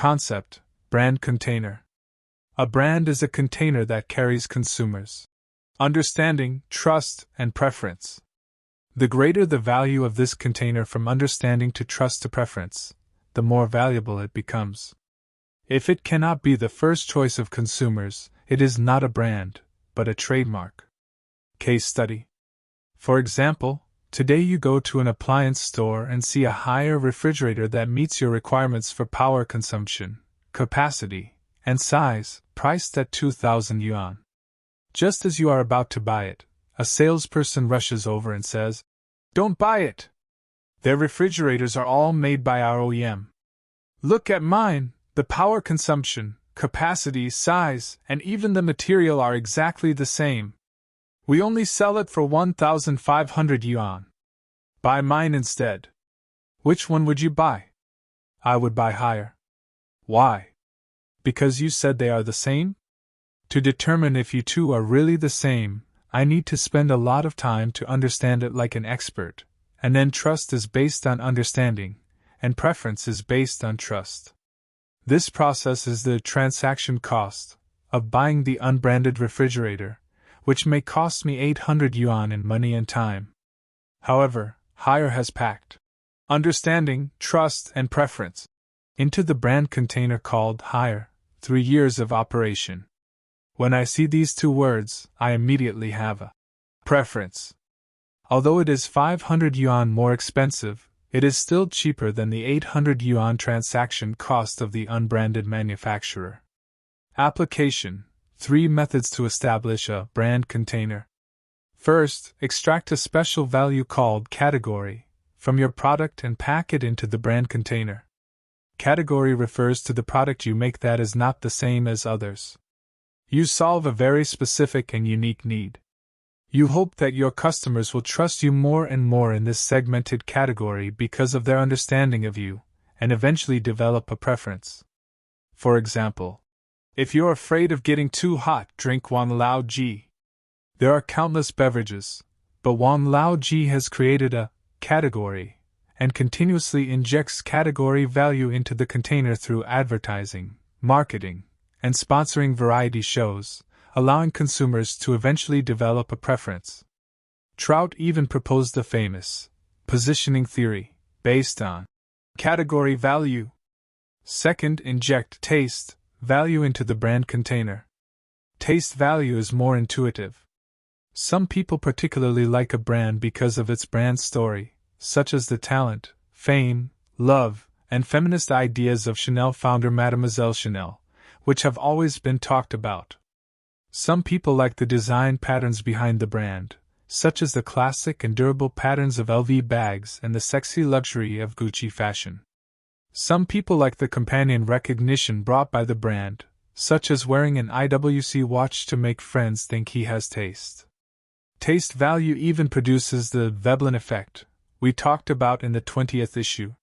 Concept: brand container. A brand is a container that carries consumers' understanding, trust, and preference. The greater the value of this container from understanding to trust to preference, the more valuable it becomes. If it cannot be the first choice of consumers, it is not a brand, but a trademark. Case study. For example, today you go to an appliance store and see a Haier refrigerator that meets your requirements for power consumption, capacity, and size, priced at 2,000 yuan. Just as you are about to buy it, a salesperson rushes over and says, "Don't buy it! Their refrigerators are all made by our OEM. Look at mine, the power consumption, capacity, size, and even the material are exactly the same. We only sell it for 1,500 yuan. Buy mine instead." Which one would you buy? I would buy Haier. Why? Because you said they are the same? To determine if you two are really the same, I need to spend a lot of time to understand it like an expert, and then trust is based on understanding, and preference is based on trust. This process is the transaction cost of buying the unbranded refrigerator, which may cost me 800 yuan in money and time. However, Haier has packed understanding, trust, and preference into the brand container called Haier, 3 years of operation. When I see these two words, I immediately have a preference. Although it is 500 yuan more expensive, it is still cheaper than the 800 yuan transaction cost of the unbranded manufacturer. Application: 3 methods to establish a brand container. First, extract a special value called category from your product and pack it into the brand container. Category refers to the product you make that is not the same as others. You solve a very specific and unique need. You hope that your customers will trust you more and more in this segmented category because of their understanding of you, and eventually develop a preference. For example, if you're afraid of getting too hot, drink Wanlao Ji. There are countless beverages, but Wanlao Ji has created a category and continuously injects category value into the container through advertising, marketing, and sponsoring variety shows, allowing consumers to eventually develop a preference. Trout even proposed the famous positioning theory, based on category value. Second, inject taste value into the brand container. Taste value is more intuitive. Some people particularly like a brand because of its brand story, such as the talent, fame, love, and feminist ideas of Chanel founder Mademoiselle Chanel, which have always been talked about. Some people like the design patterns behind the brand, such as the classic and durable patterns of LV bags and the sexy luxury of Gucci fashion. Some people like the companion recognition brought by the brand, such as wearing an IWC watch to make friends think he has taste. Taste value even produces the Veblen effect we talked about in the 20th issue.